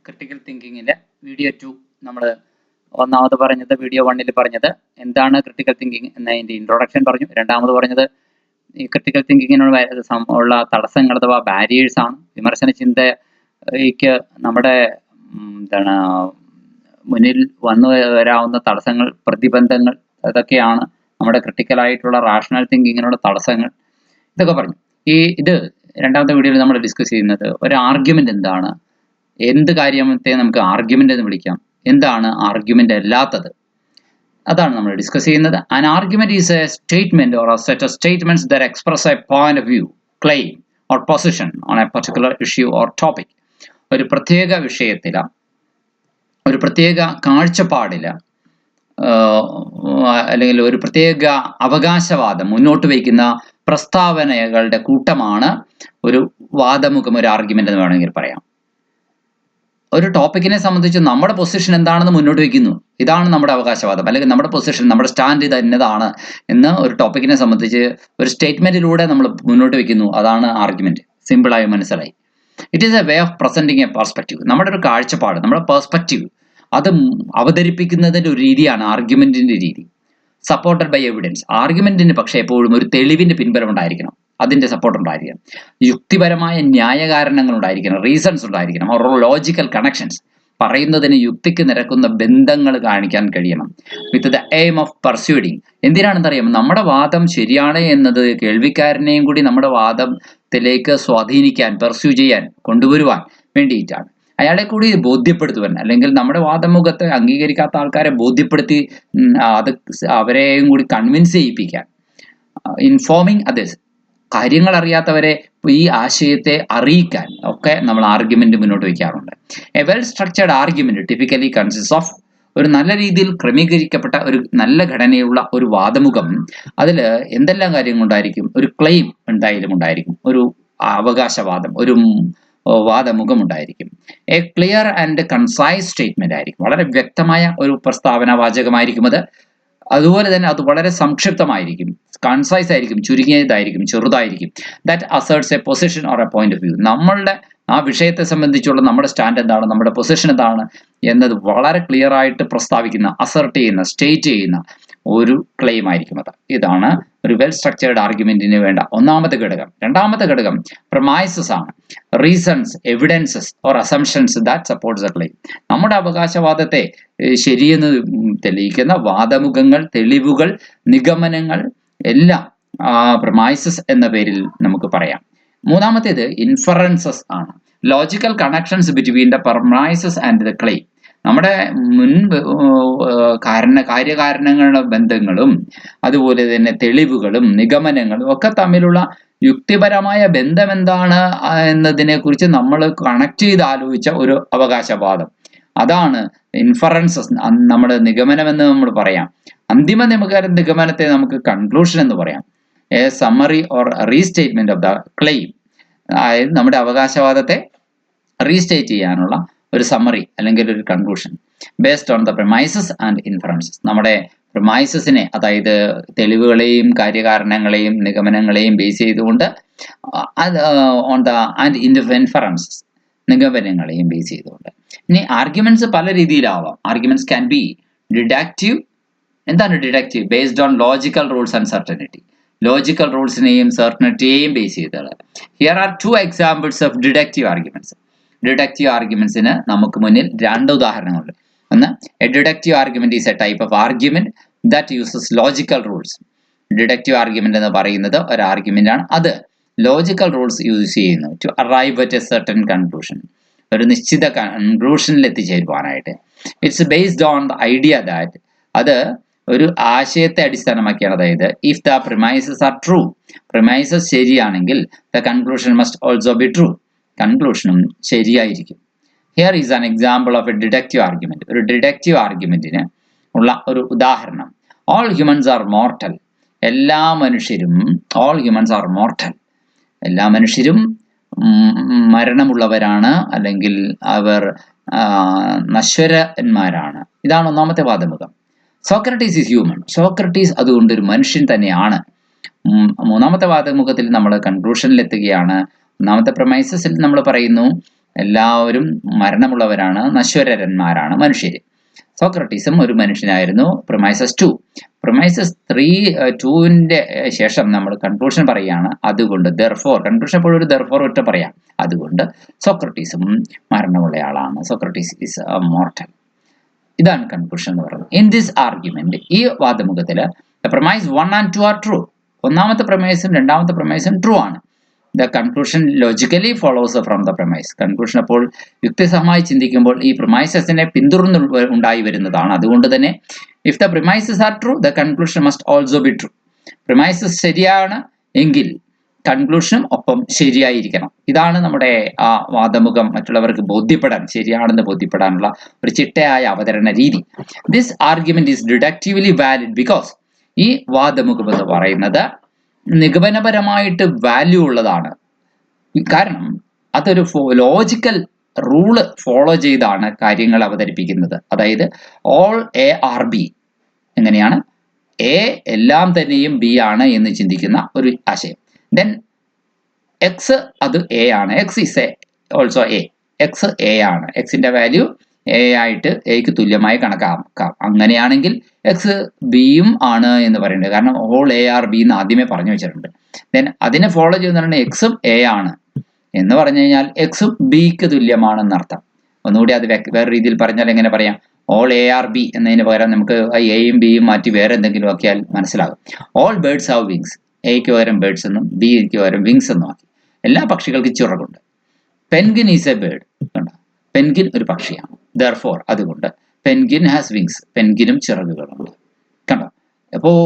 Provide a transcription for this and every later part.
Critical തിങ്കിങ്ങിന്റെ video 2 നമ്മൾ ഒന്നാമത് പറഞ്ഞത് വീഡിയോ 1 പറഞ്ഞത് എന്താണ് ക്രിട്ടിക്കൽ തിങ്കിങ് എന്നതിന്റെ ഇൻട്രൊഡക്ഷൻ പറഞ്ഞു. രണ്ടാമത് പറഞ്ഞത് ഈ ക്രിട്ടിക്കൽ തിങ്കിങ്ങിനുള്ള ഉള്ള തടസ്സങ്ങൾ അഥവാ ബാരിയേഴ്സ് ആണ്. വിമർശന ചിന്തയ്ക്ക് നമ്മുടെ എന്താണ് മുന്നിൽ വന്നു വരാവുന്ന തടസ്സങ്ങൾ, പ്രതിബന്ധങ്ങൾ, അതൊക്കെയാണ് നമ്മുടെ ക്രിട്ടിക്കലായിട്ടുള്ള റാഷണൽ തിങ്കിങ്ങിനുള്ള തടസ്സങ്ങൾ. ഇതൊക്കെ പറഞ്ഞു. ഇത് രണ്ടാമത്തെ വീഡിയോയിൽ നമ്മൾ ഡിസ്കസ് ചെയ്യുന്നത് ഒരു ആർഗ്യുമെന്റ് എന്താണ്, എന്ത് കാര്യത്തെ നമുക്ക് ആർഗ്യുമെന്റ് എന്ന് വിളിക്കാം, എന്താണ് ആർഗ്യുമെന്റ് അല്ലാത്തത്, അതാണ് നമ്മൾ ഡിസ്കസ് ചെയ്യുന്നത്. An argument is a statement or a set of statements that express a point of view, claim or position on a particular issue or topic. ഒരു പ്രത്യേക വിഷയത്തില, ഒരു പ്രത്യേക കാഴ്ചപ്പാടില, അല്ലെങ്കിൽ ഒരു പ്രത്യേക അവകാശവാദം മുന്നോട്ട് വയ്ക്കുന്ന പ്രസ്താവനകളുടെ കൂട്ടമാണ് ഒരു വാദമുഖം, ഒരു ആർഗ്യുമെന്റ് എന്ന് വേണമെങ്കിൽ പറയാം. ഒരു ടോപ്പിക്കിനെ സംബന്ധിച്ച് നമ്മുടെ പൊസിഷൻ എന്താണെന്ന് മുന്നോട്ട് വയ്ക്കുന്നു, ഇതാണ് നമ്മുടെ അവകാശവാദം, അല്ലെങ്കിൽ നമ്മുടെ പൊസിഷൻ, നമ്മുടെ സ്റ്റാൻഡ് ഇത് എന്നതാണ് എന്ന് ഒരു ടോപ്പിക്കിനെ സംബന്ധിച്ച് ഒരു സ്റ്റേറ്റ്മെന്റിലൂടെ നമ്മൾ മുന്നോട്ട് വയ്ക്കുന്നു, അതാണ് ആർഗ്യുമെന്റ്. സിമ്പിളായി മനസ്സിലായി. It is a way of presenting A perspective. നമ്മുടെ ഒരു കാഴ്ചപ്പാട്, നമ്മുടെ പെർസ്പെക്റ്റീവ്, അത് അവതരിപ്പിക്കുന്നതിൻ്റെ ഒരു രീതിയാണ് ആർഗ്യുമെന്റിന്റെ രീതി. Supported by evidence. ആർഗ്യുമെന്റിന് പക്ഷേ എപ്പോഴും ഒരു തെളിവിന്റെ പിൻബലം ഉണ്ടായിരിക്കണം, അതിന്റെ സപ്പോർട്ട് ഉണ്ടായിരിക്കണം, യുക്തിപരമായ ന്യായകാരണങ്ങൾ ഉണ്ടായിരിക്കണം, റീസൺസ് ഉണ്ടായിരിക്കണം, ഓർ ലോജിക്കൽ കണക്ഷൻസ്, പറയുന്നതിന് യുക്തിക്ക് നിരക്കുന്ന ബന്ധങ്ങൾ കാണിക്കാൻ കഴിയണം. With the aim of persuading. എന്തിനാണെന്നറിയാം, നമ്മുടെ വാദം ശരിയാണ് എന്നത് കേൾവിക്കാരനെയും കൂടി നമ്മുടെ വാദത്തിലേക്ക് സ്വാധീനിക്കാൻ, പെർസ്യൂ ചെയ്യാൻ, കൊണ്ടുവരുവാൻ വേണ്ടിയിട്ടാണ്. അയാളെ കൂടി ബോധ്യപ്പെടുത്തുവാൻ, അല്ലെങ്കിൽ നമ്മുടെ വാദമുഖത്തെ അംഗീകരിക്കാത്ത ആൾക്കാരെ ബോധ്യപ്പെടുത്തി അത് അവരെയും കൂടി കൺവിൻസ് ചെയ്യിപ്പിക്കാൻ. Informing others. കാര്യങ്ങൾ അറിയാത്തവരെ ഈ ആശയത്തെ അറിയിക്കാൻ ഒക്കെ നമ്മൾ ആർഗ്യുമെന്റ് മുന്നോട്ട് വയ്ക്കാറുണ്ട്. A well structured argument typically consist of, ഒരു നല്ല രീതിയിൽ ക്രമീകരിക്കപ്പെട്ട ഒരു നല്ല ഘടനയുള്ള ഒരു വാദമുഖം. അതിൽ എന്തെല്ലാം കാര്യങ്ങളുണ്ടായിരിക്കും? ഒരു ക്ലെയിം എന്തായാലും ഉണ്ടായിരിക്കും, ഒരു അവകാശവാദം, ഒരു വാദമുഖം ഉണ്ടായിരിക്കും. A clear and concise statement ആയിരിക്കും, വളരെ വ്യക്തമായ ഒരു പ്രസ്താവന വാചകമായിരിക്കും അത്. അതുപോലെ തന്നെ അത് വളരെ സംക്ഷിപ്തമായിരിക്കും, കൺസൈസ് ആയിരിക്കും, ചുരുങ്ങിയതായിരിക്കും, ചെറുതായിരിക്കും. That asserts A position or A point of view. നമ്മളുടെ ആ വിഷയത്തെ സംബന്ധിച്ചുള്ള നമ്മുടെ സ്റ്റാൻഡ് എന്താണ്, നമ്മുടെ പൊസിഷൻ എന്താണ് എന്നത് വളരെ ക്ലിയർ ആയിട്ട് പ്രസ്താവിക്കുന്ന, അസർട്ട് ചെയ്യുന്ന, സ്റ്റേറ്റ് ചെയ്യുന്ന ഒരു ക്ലെയിം ആയിരിക്കും അത്. ഇതാണ് ഒരു വെൽ സ്ട്രക്ചേർഡ് ആർഗ്യുമെന്റിന് വേണ്ട ഒന്നാമത്തെ ഘടകം. രണ്ടാമത്തെ ഘടകം പ്രമൈസസ് ആണ്. Reasons, evidences or assumptions that supports A claim. നമ്മുടെ അവകാശവാദത്തെ ശരിയെന്ന് തെളിയിക്കുന്ന വാദമുഖങ്ങൾ, തെളിവുകൾ, നിഗമനങ്ങൾ എല്ലാം പ്രമൈസസ് എന്ന പേരിൽ നമുക്ക് പറയാം. മൂന്നാമത്തേത് ഇൻഫറൻസസ് ആണ്. Logical connections between the premises and the claim. നമ്മുടെ മുൻ കാര്യകാരണങ്ങളുടെ ബന്ധങ്ങളും അതുപോലെ തന്നെ തെളിവുകളും നിഗമനങ്ങളും ഒക്കെ തമ്മിലുള്ള യുക്തിപരമായ ബന്ധം എന്താണ് എന്നതിനെ കുറിച്ച് നമ്മൾ കണക്ട് ചെയ്ത് ആലോചിച്ച ഒരു അവകാശവാദം, അതാണ് ഇൻഫറൻസസ്. നമ്മുടെ നിഗമനം എന്ന് നമ്മൾ പറയാം. അന്തിമ നിഗമനത്തെ നമുക്ക് കൺക്ലൂഷൻ എന്ന് പറയാം. A summary or restatement of the claim. അതായത് നമ്മുടെ അവകാശവാദത്തെ റീസ്റ്റേറ്റ് ചെയ്യാനുള്ള ഒരു സമ്മറി അല്ലെങ്കിൽ ഒരു conclusion based on the premises and inferences. നമ്മുടെ പ്രമൈസസിനെ, അതായത് തെളിവുകളെയും കാര്യകാരണങ്ങളെയും നിഗമനങ്ങളെയും ബേസ് ചെയ്തുകൊണ്ട്, ഓൺ ദ ആൻഡ് ഇൻഫറൻസസ്, നിഗമനങ്ങളെയും ബേസ് ചെയ്തുകൊണ്ട്. ഇനി ആർഗ്യുമെന്റ്സ് പല രീതിയിലാവാം. Arguments can be deductive. എന്താണ് deductive? Based on logical rules and certainty. Logical റൂൾസിനെയും സർട്ടനിറ്റിയെയും ബേസ് ചെയ്തത്. Here are 2 examples of deductive arguments. Deductive ആർഗ്യുമെന്റ്സിന് നമുക്ക് മുന്നിൽ 2 ഉദാഹരണങ്ങളുണ്ട്. ഒന്ന്, a deductive argument is a type of argument that uses logical rules. Deductive argument എന്ന് പറയുന്നത് ഒരു ആർഗ്യുമെന്റ് ആണ്, അത് ലോജിക്കൽ റൂൾസ് യൂസ് ചെയ്യുന്നു to arrive at a certain conclusion, ഒരു നിശ്ചിത കൺക്ലൂഷനിൽ എത്തിച്ചേരുവാനായിട്ട്. It's based on the idea that, അത് ഒരു ആശയത്തെ അടിസ്ഥാനമാക്കിയാണ്. അതായത് if the premises are true, premises ശരിയാണെങ്കിൽ the conclusion must also be true, കൺക്ലൂഷനും ശരിയായിരിക്കും. Here is an example of A deductive argument. ഒരു ഡിഡക്റ്റീവ് ആർഗ്യുമെന്റിന് ഉള്ള ഒരു ഉദാഹരണം, ഓൾ ഹ്യൂമൻസ് ആർ മോർട്ടൽ. എല്ലാ മനുഷ്യരും, ഓൾ ഹ്യൂമൻസ് ആർ മോർട്ടൽ, എല്ലാ മനുഷ്യരും മരണമുള്ളവരാണ്, അല്ലെങ്കിൽ അവർ നശ്വരന്മാരാണ്. ഇതാണ് ഒന്നാമത്തെ വാദമുഖം. Socrates is human. സോക്രട്ടീസ് അതുകൊണ്ട് ഒരു മനുഷ്യൻ തന്നെയാണ്. മൂന്നാമത്തെ വാദമുഖത്തിൽ നമ്മൾ കൺക്ലൂഷനിൽ എത്തുകയാണ്. ഒന്നാമത്തെ പ്രമൈസസിൽ നമ്മൾ പറയുന്നു എല്ലാവരും മരണമുള്ളവരാണ്, നശ്വരന്മാരാണ് മനുഷ്യർ. സോക്രട്ടീസും ഒരു മനുഷ്യനായിരുന്നു. പ്രൊമൈസസ് 2 പ്രൊമൈസസ് 2ന്റെ ശേഷം നമ്മൾ കൺക്ലൂഷൻ പറയുകയാണ്. അതുകൊണ്ട് ദെർഫോർ, കൺക്ലൂഷൻ എപ്പോഴും ഒരു ദെർഫോർ ഒറ്റ പറയാം. അതുകൊണ്ട് സോക്രട്ടീസും മരണമുള്ളയാളാണ്. Socrates is mortal. ഇതാണ് കൺക്ലൂഷൻ എന്ന് പറയുന്നത്. ഇൻ ദിസ് ആർഗ്യുമെന്റ്, ഈ വാദമുഖത്തില് പ്രൊമൈസ് 1 and 2 ആർ ട്രൂ. ഒന്നാമത്തെ പ്രൊമൈസും രണ്ടാമത്തെ പ്രൊമൈസും ട്രൂ ആണ്. The conclusion logically follows from the premise. Conclusion അപ്പോൾ യുക്തിസഹമായി ചിന്തിക്കുമ്പോൾ ഈ പ്രൊമൈസസിനെ പിന്തുടർന്ന് ഉണ്ടായി വരുന്നതാണ്. അതുകൊണ്ട് തന്നെ if the promises are true, the conclusion must also be true. Promises ശരിയാണ് എങ്കിൽ കൺക്ലൂഷനും ഒപ്പം ശരിയായിരിക്കണം. ഇതാണ് നമ്മുടെ ആ വാദമുഖം മറ്റുള്ളവർക്ക് ബോധ്യപ്പെടാൻ, ശരിയാണെന്ന് ബോധ്യപ്പെടാനുള്ള ഒരു ചിട്ടയായ അവതരണ രീതി. This argument is deductively valid because, ഈ വാദമുഖം എന്ന് പറയുന്നത് നിഗമനപരമായിട്ട് വാല്യൂ ഉള്ളതാണ്. കാരണം അതൊരു ലോജിക്കൽ റൂള് ഫോളോ ചെയ്താണ് കാര്യങ്ങൾ അവതരിപ്പിക്കുന്നത്. അതായത് ഓൾ എ ആർ ബി, എങ്ങനെയാണ് എ എല്ലാം തന്നെയും ബി ആണ് എന്ന് ചിന്തിക്കുന്ന ഒരു ആശയം. ദെൻ എക്സ് അത് എ ആണ്, X is A also A, X A ആണ്, എക്സിന്റെ വാല്യൂ എ ആയിട്ട് എക്ക് തുല്യമായി കണക്കാക്കാം. അങ്ങനെയാണെങ്കിൽ എക്സ് ബിയും ആണ് എന്ന് പറയുന്നത്. കാരണം ഓൾ എ ആർ ബി എന്ന് ആദ്യമേ പറഞ്ഞു വെച്ചിട്ടുണ്ട്. ദെൻ അതിനെ ഫോളോ ചെയ്യുന്നതാണ് എക്സും എ ആണ് എന്ന് പറഞ്ഞു കഴിഞ്ഞാൽ എക്സും ബിക്ക് തുല്യമാണെന്നർത്ഥം. ഒന്നുകൂടി അത് വേറെ രീതിയിൽ പറഞ്ഞാൽ എങ്ങനെ പറയാം? ഓൾ എ ആർ ബി എന്നതിന് പകരം നമുക്ക് എയും ബിയും മാറ്റി വേറെ എന്തെങ്കിലും ആക്കിയാൽ മനസ്സിലാകും. ഓൾ ബേർഡ്സ് ഹാവ് വിങ്സ്, എക്ക് പകരം ബേർഡ്സ് എന്നും ബിക്ക് പകരം വിങ്സ് എന്നും ആക്കി. എല്ലാ പക്ഷികൾക്കും ചിറകുണ്ട്. പെൻഗിൻ ഈസ് എ ബേർഡ്, കണ്ടോ, പെൻഗിൻ ഒരു പക്ഷിയാണ്. ദെർഫോർ അതുകൊണ്ട് പെൻഗിൻ ഹാസ് വിങ്സ്, പെൻഗിനും ചിറകുകളുണ്ട്. കണ്ടോ, അപ്പോൾ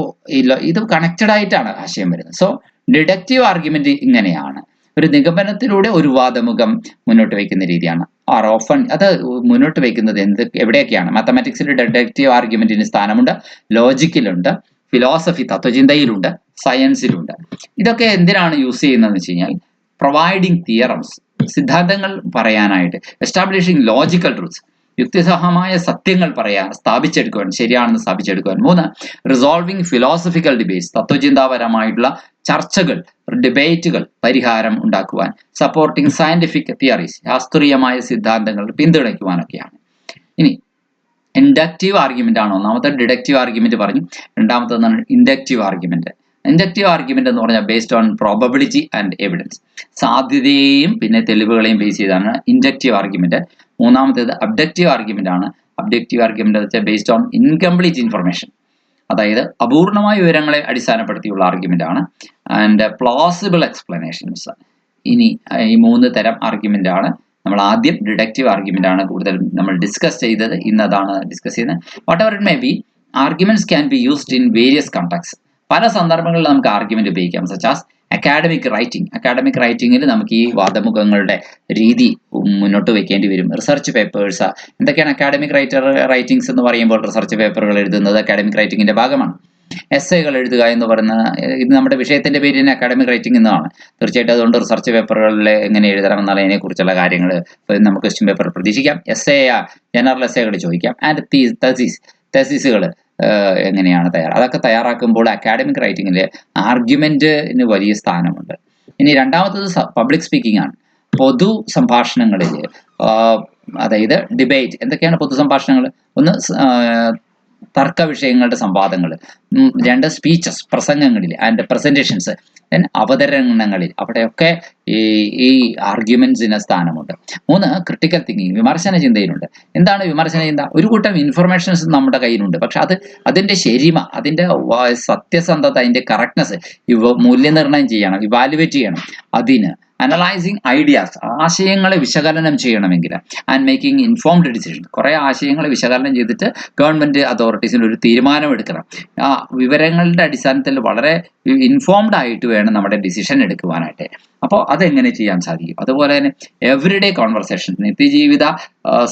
ഇത് കണക്റ്റഡ് ആയിട്ടാണ് ആശയം വരുന്നത്. സോ ഡിഡക്റ്റീവ് ആർഗ്യുമെന്റ് ഇങ്ങനെയാണ്. ഒരു നിഗമനത്തിലൂടെ ഒരു വാദമുഖം മുന്നോട്ട് വയ്ക്കുന്ന രീതിയാണ്. ആർ ഓഫൺ അത് മുന്നോട്ട് വയ്ക്കുന്നത് എവിടെയൊക്കെയാണ്? മാത്തമാറ്റിക്സിൽ ഡിഡക്റ്റീവ് ആർഗ്യുമെന്റിന് സ്ഥാനമുണ്ട്, ലോജിക്കിലുണ്ട്, ഫിലോസഫി തത്വചിന്തയിലുണ്ട്, സയൻസിലുണ്ട്. ഇതൊക്കെ എന്തിനാണ് യൂസ് ചെയ്യുന്നതെന്ന് വെച്ച് കഴിഞ്ഞാൽ പ്രൊവൈഡിങ് തിയറംസ്, സിദ്ധാന്തങ്ങൾ പറയാനായിട്ട്, എസ്റ്റാബ്ലിഷിംഗ് ലോജിക്കൽ ട്രൂത്ത്സ്, യുക്തിസഹമായ സത്യങ്ങൾ സ്ഥാപിച്ചെടുക്കുവാൻ, ശരിയാണെന്ന് സ്ഥാപിച്ചെടുക്കുവാൻ. 3, റിസോൾവിംഗ് ഫിലോസഫിക്കൽ ഡിബേറ്റ്സ്, തത്വചിന്താപരമായിട്ടുള്ള ചർച്ചകൾ, ഡിബേറ്റുകൾ, പരിഹാരം ഉണ്ടാക്കുവാൻ. സപ്പോർട്ടിംഗ് സയന്റിഫിക് തിയറീസ്, ശാസ്ത്രീയമായ സിദ്ധാന്തങ്ങൾ പിന്തുണയ്ക്കുവാനൊക്കെയാണ്. ഇനി ഇൻഡക്റ്റീവ് ആർഗ്യുമെന്റ് ആണ് ഒന്നാമത്തെ. ഡിഡക്റ്റീവ് ആർഗ്യുമെന്റ് പറഞ്ഞു. രണ്ടാമത്തേതാണ് ഇൻഡക്റ്റീവ് ആർഗ്യുമെന്റ്. ഇൻഡക്റ്റീവ് ആർഗ്യുമെന്റ് എന്ന് പറഞ്ഞാൽ based on probability and evidence, സാധ്യതയെയും പിന്നെ തെളിവുകളെയും ബേസ് ചെയ്താണ് ഇൻഡക്റ്റീവ് ആർഗ്യുമെന്റ്. മൂന്നാമത്തേത് അബ്ഡക്റ്റീവ് ആർഗ്യുമെന്റ് ആണ്. അബ്ഡക്റ്റീവ് ആർഗ്യുമെന്റ് വെച്ചാൽ ബേസ്ഡ് ഓൺ ഇൻകംപ്ലീറ്റ് ഇൻഫർമേഷൻ, അതായത് അപൂർണമായ വിവരങ്ങളെ അടിസ്ഥാനപ്പെടുത്തിയുള്ള ആർഗ്യുമെന്റ് ആണ്. And plausible explanations. ഇനി ഈ 3 തരം ആർഗ്യുമെന്റ് ആണ്. നമ്മൾ ആദ്യം ഡിഡക്റ്റീവ് ആർഗ്യുമെന്റ് ആണ് കൂടുതൽ നമ്മൾ ഡിസ്കസ് ചെയ്തത്. ഇന്നതാണ് ഡിസ്കസ് ചെയ്യുന്നത്. Whatever it may be, arguments can be used in various context. പല സന്ദർഭങ്ങളിൽ നമുക്ക് ആർഗ്യുമെന്റ് ഉപയോഗിക്കാം. Such as academic writing. Academic റൈറ്റിംഗിൽ നമുക്ക് ഈ വാദമുഖങ്ങളുടെ രീതി മുന്നോട്ട് വെക്കേണ്ടി വരും. റിസർച്ച് പേപ്പേഴ്സ്, എന്തൊക്കെയാണ് അക്കാഡമിക് റൈറ്റിംഗ്സ് എന്ന് പറയുമ്പോൾ? റിസർച്ച് പേപ്പറുകൾ എഴുതുന്നത് അക്കാഡമിക് റൈറ്റിംഗിന്റെ ഭാഗമാണ്. എസ്സേകൾ എഴുതുക എന്ന് പറയുന്ന, ഇത് നമ്മുടെ വിഷയത്തിന്റെ പേര് തന്നെ അക്കാഡമിക് റൈറ്റിംഗ് എന്നാണ്. തീർച്ചയായിട്ടും അതുകൊണ്ട് റിസർച്ച് പേപ്പറുകളിൽ എങ്ങനെ എഴുതണം എന്നതിനെ കുറിച്ചുള്ള കാര്യങ്ങൾ നമുക്ക് ക്വസ്റ്റ്യൻ പേപ്പർ പ്രതീക്ഷിക്കാം. ജനറൽ എസ്സേകൾ ചോദിക്കാം. ആൻഡ് തെസിസുകൾ എങ്ങനെയാണ് അതൊക്കെ തയ്യാറാക്കുമ്പോൾ അക്കാഡമിക് റൈറ്റിംഗിൽ ആർഗ്യുമെന്റിന് വലിയ സ്ഥാനമുണ്ട്. ഇനി രണ്ടാമത്തത് പബ്ലിക് സ്പീക്കിംഗ് ആണ്. പൊതു സംഭാഷണങ്ങളിൽ, അതായത് ഡിബേറ്റ്. എന്തൊക്കെയാണ് പൊതു സംഭാഷണങ്ങൾ? ഒന്ന് തർക്ക വിഷയങ്ങളുടെ സംവാദങ്ങൾ. 2 സ്പീച്ചസ്, പ്രസംഗങ്ങളിൽ ആൻഡ് പ്രസന്റേഷൻസ്. ദെൻ അവതരണങ്ങളിൽ, അവിടെയൊക്കെ ഈ ആർഗ്യുമെന്റ്സിന് സ്ഥാനമുണ്ട്. 3, ക്രിട്ടിക്കൽ തിങ്കിങ്, വിമർശന ചിന്തയിലുണ്ട്. എന്താണ് വിമർശന ചിന്ത? ഒരു കൂട്ടം ഇൻഫർമേഷൻസ് നമ്മുടെ കയ്യിലുണ്ട്, പക്ഷെ അതിന്റെ ശരിമ, അതിന്റെ സത്യസന്ധത, അതിന്റെ കറക്റ്റ്നെസ് മൂല്യനിർണ്ണയം ചെയ്യണം, ഇവാലുവേറ്റ് ചെയ്യണം. അതിന് അനലൈസിങ് ഐഡിയാസ്, ആശയങ്ങളെ വിശകലനം ചെയ്യണമെങ്കിൽ, ആൻഡ് മേക്കിംഗ് ഇൻഫോംഡ് ഡിസിഷൻ, കുറെ ആശയങ്ങളെ വിശകലനം ചെയ്തിട്ട് ഗവൺമെന്റ് അതോറിറ്റീസിന് ഒരു തീരുമാനം എടുക്കണം. ആ വിവരങ്ങളുടെ അടിസ്ഥാനത്തിൽ വളരെ ഇൻഫോംഡ് ആയിട്ട് വേണം നമ്മുടെ ഡിസിഷൻ എടുക്കുവാനായിട്ട്. അപ്പോൾ അതെങ്ങനെ ചെയ്യാൻ സാധിക്കും? അതുപോലെ തന്നെ എവറിഡേ കോൺവെർസേഷൻ, നിത്യജീവിത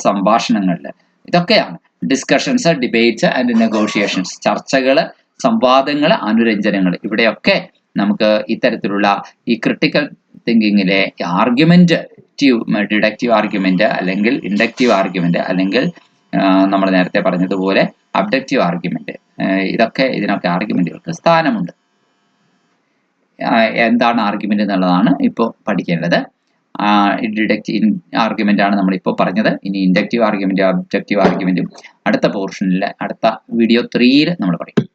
സംഭാഷണങ്ങളിൽ ഇതൊക്കെയാണ് ഡിസ്കഷൻസ്, ഡിബേറ്റ്സ് ആൻഡ് നെഗോഷിയേഷൻസ്, ചർച്ചകൾ, സംവാദങ്ങൾ, അനുരഞ്ജനങ്ങൾ. ഇവിടെയൊക്കെ നമുക്ക് ഇത്തരത്തിലുള്ള ഈ ക്രിട്ടിക്കൽ തിങ്കിങ്ങിലെ ഡിഡക്റ്റീവ് ആർഗ്യുമെന്റ് അല്ലെങ്കിൽ ഇൻഡക്റ്റീവ് ആർഗ്യുമെന്റ് അല്ലെങ്കിൽ നമ്മൾ നേരത്തെ പറഞ്ഞതുപോലെ അബ്ഡക്റ്റീവ് ആർഗ്യുമെന്റ്, ഇതിനൊക്കെ ആർഗ്യുമെന്റുകൾക്ക് സ്ഥാനമുണ്ട്. എന്താണ് ആർഗ്യുമെന്റ് എന്നുള്ളതാണ് ഇപ്പോൾ പഠിക്കേണ്ടത്. ഡിഡക്റ്റീവ് ആർഗ്യുമെന്റ് ആണ് നമ്മളിപ്പോൾ പറഞ്ഞത്. ഇനി ഇൻഡക്റ്റീവ് ആർഗ്യുമെന്റ്, ഒബ്ജക്റ്റീവ് ആർഗ്യുമെന്റും അടുത്ത പോർഷനിൽ അടുത്ത വീഡിയോ 3 നമ്മൾ പറയും.